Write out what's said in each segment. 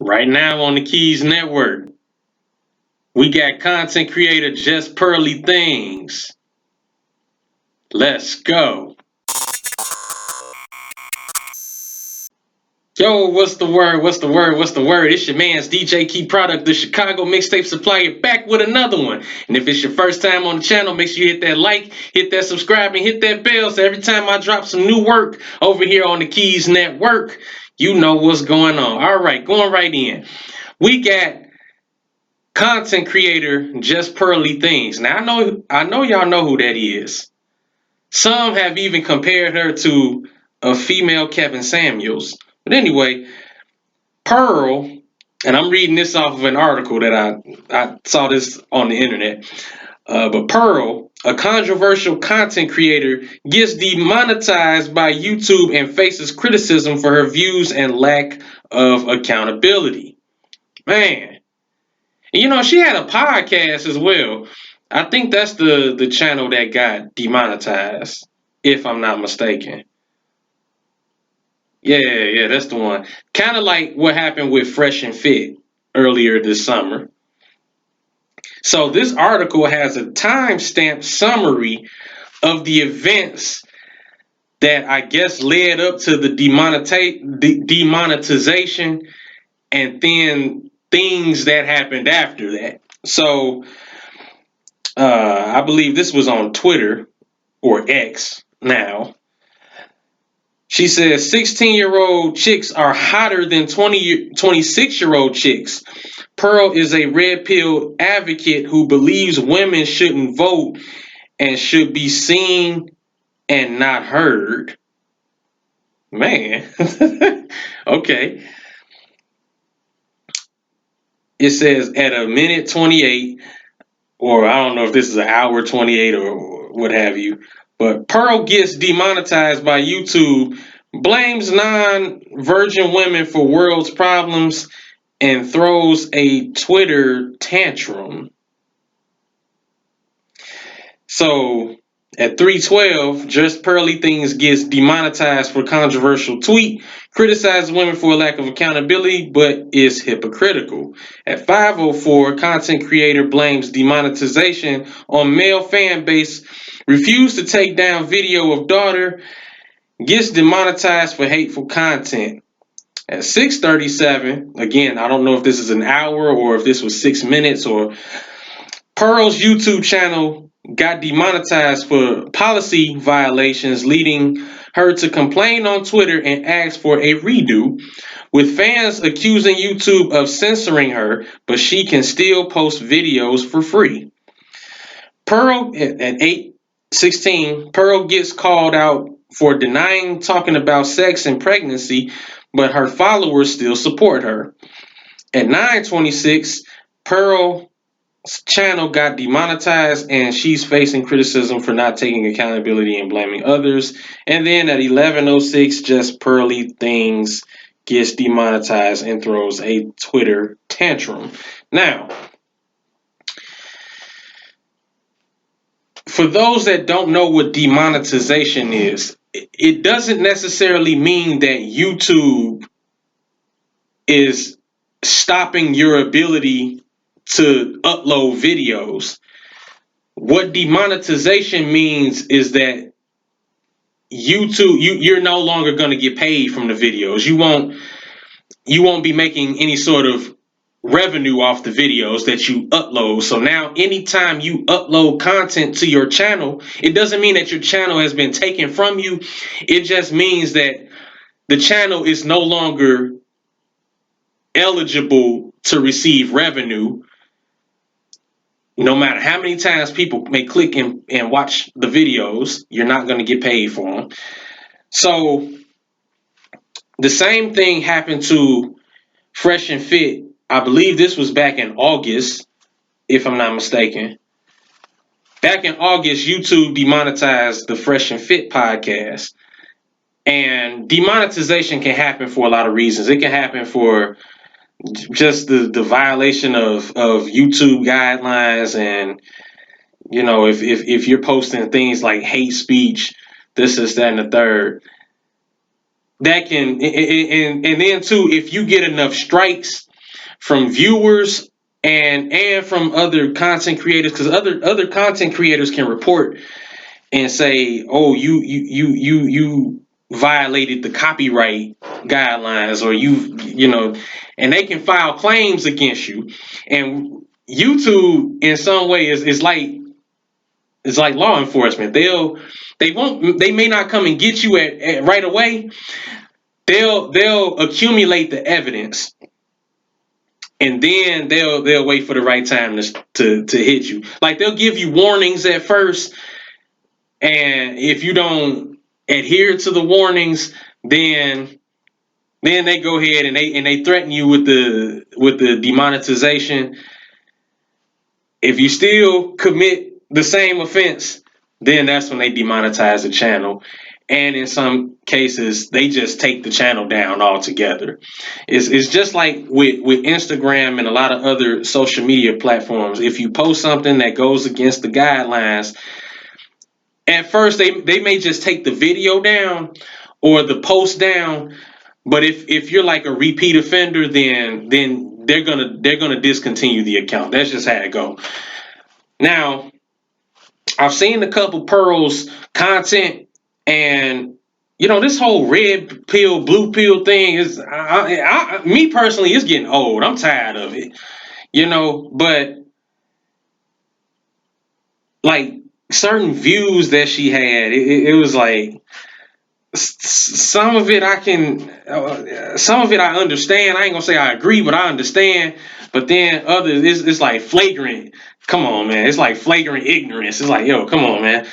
Right now on the Keys Network, we got content creator JustPearlyThings. Let's go. Yo, what's the word? What's the word? What's the word? It's your man's DJ Key Product, the Chicago mixtape supplier, back with another one. And if it's your first time on the channel, make sure you hit that like, hit that subscribe, and hit that bell so every time I drop some new work over here on the Keys Network, you know what's going on. All right, going right in. We got content creator JustPearlyThings. Now I know y'all know who that is. Some have even compared her to a female Kevin Samuels. But anyway, Pearl, and I'm reading this off of an article that I saw this on the internet. But Pearl, a controversial content creator, gets demonetized by YouTube and faces criticism for her views and lack of accountability. Man, and, you know, she had a podcast as well. I think that's the channel that got demonetized, if I'm not mistaken. Yeah, that's the one. Kind of like what happened with Fresh and Fit earlier this summer. So this article has a timestamp summary of the events that I guess led up to the demonetization and then things that happened after that. So I believe this was on Twitter or X now. She says 16-year-old chicks are hotter than 26-year-old chicks. Pearl is a red pill advocate who believes women shouldn't vote and should be seen and not heard. Man. Okay. It says at a minute 28, or I don't know if this is an hour 28 or what have you. But Pearl gets demonetized by YouTube, blames non-virgin women for world's problems, and throws a Twitter tantrum. So at 3:12, JustPearlyThings gets demonetized for controversial tweet, criticizes women for a lack of accountability, but is hypocritical. At 5:04, content creator blames demonetization on male fan base, refused to take down video of daughter, gets demonetized for hateful content. At 6:37, again, I don't know if this is an hour or if this was 6 minutes, or Pearl's YouTube channel got demonetized for policy violations, leading her to complain on Twitter and ask for a redo, with fans accusing YouTube of censoring her, but she can still post videos for free. Pearl at 8:16, Pearl gets called out for denying talking about sex and pregnancy, but her followers still support her. At 9:26, Pearl's channel got demonetized and she's facing criticism for not taking accountability and blaming others. And then at 11:06, JustPearlyThings gets demonetized and throws a Twitter tantrum. Now, for those that don't know what demonetization is, it doesn't necessarily mean that YouTube is stopping your ability to upload videos. What demonetization means is that YouTube, you're no longer going to get paid from the videos. You won't be making any sort of revenue off the videos that you upload. So now anytime you upload content to your channel, it doesn't mean that your channel has been taken from you. It just means that the channel is no longer eligible to receive revenue. No matter how many times people may click and watch the videos, you're not going to get paid for them. So the same thing happened to Fresh and Fit. I believe this was back in August, if I'm not mistaken. Back in August, YouTube demonetized the Fresh and Fit podcast. And demonetization can happen for a lot of reasons. It can happen for just the violation of YouTube guidelines, and you know, if you're posting things like hate speech, this, that, and the third, that can, and then too, if you get enough strikes from viewers and from other content creators, because other content creators can report and say, oh, you violated the copyright guidelines, or and they can file claims against you. And YouTube in some way is like, it's like law enforcement. They may not come and get you at right away. They'll accumulate the evidence, and then they'll wait for the right time to hit you. Like, they'll give you warnings at first, and if you don't adhere to the warnings, then they go ahead and they threaten you with the demonetization. If you still commit the same offense, then that's when they demonetize the channel. And in some cases, they just take the channel down altogether. It's just like with Instagram and a lot of other social media platforms. If you post something that goes against the guidelines, at first they may just take the video down or the post down. But if you're like a repeat offender, then they're gonna discontinue the account. That's just how it go. Now, I've seen a couple Pearl's content, and this whole red pill, blue pill thing is, me personally, it's getting old. I'm tired of it, But like certain views that she had, it was like, some of it I understand. I ain't gonna say I agree, but I understand. But then others, it's like flagrant. Come on, man. It's like flagrant ignorance. It's like, yo, come on, man.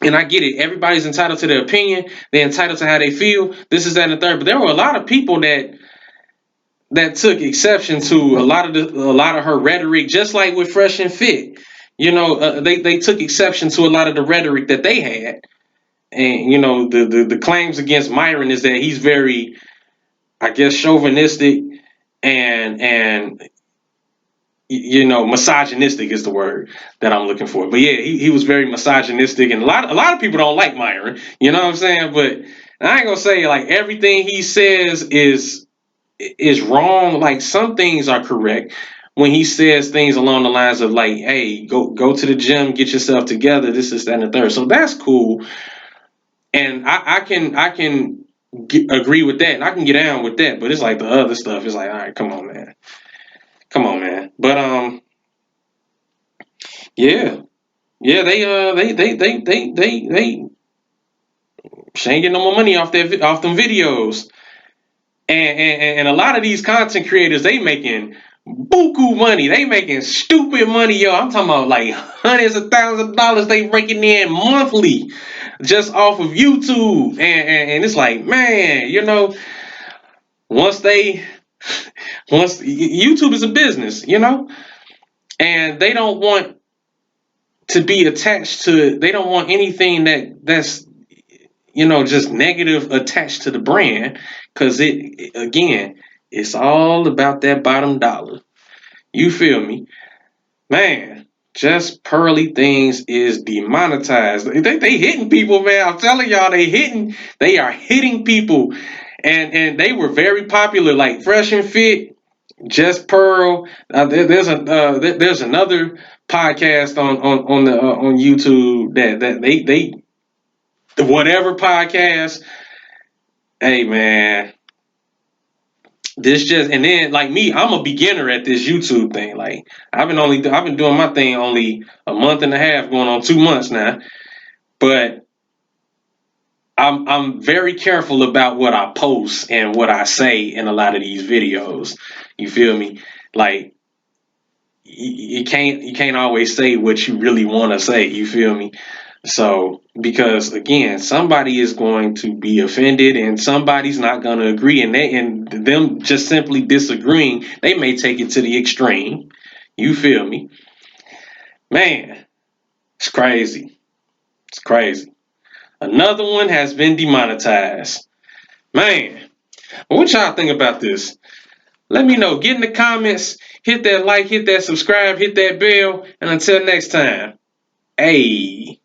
And I get it. Everybody's entitled to their opinion. They're entitled to how they feel. This is that and the third. But there were a lot of people that took exception to a lot of her rhetoric, just like with Fresh and Fit. They took exception to a lot of the rhetoric that they had. And the claims against Myron is that he's very, I guess, chauvinistic and misogynistic is the word that I'm looking for. But yeah, he was very misogynistic, and a lot of people don't like Myron. You know what I'm saying? But I ain't gonna say like everything he says is wrong. Like, some things are correct when he says things along the lines of like, hey, go to the gym, get yourself together, this is that and the third. So that's cool. And I can agree with that, and I can get down with that. But it's like the other stuff is like, all right, come on, man. But yeah, they she ain't getting no more money off them videos. And a lot of these content creators, they making buku money. They making stupid money, yo. I'm talking about like hundreds of thousands of dollars they breaking in monthly just off of YouTube. And it's like, man, once YouTube is a business, and they don't want to be attached to, they don't want anything that's just negative attached to the brand, because it's all about that bottom dollar. You feel me? Man, Just Pearly Things is demonetized. They hitting people, man. I'm telling y'all, they are hitting people. And they were very popular, like Fresh and Fit, Just Pearl. There's another podcast on YouTube that they whatever podcast. Hey, man, and then like me, I'm a beginner at this YouTube thing. Like, I've been doing my thing only a month and a half, going on 2 months now. But I'm very careful about what I post and what I say in a lot of these videos. You feel me? Like, you can't always say what you really want to say. You feel me? So, because again, somebody is going to be offended and somebody's not going to agree, and them just simply disagreeing, they may take it to the extreme. You feel me? Man, it's crazy. It's crazy. Another one has been demonetized. Man, what y'all think about this? Let me know. Get in the comments. Hit that like, hit that subscribe, hit that bell, and until next time. Hey.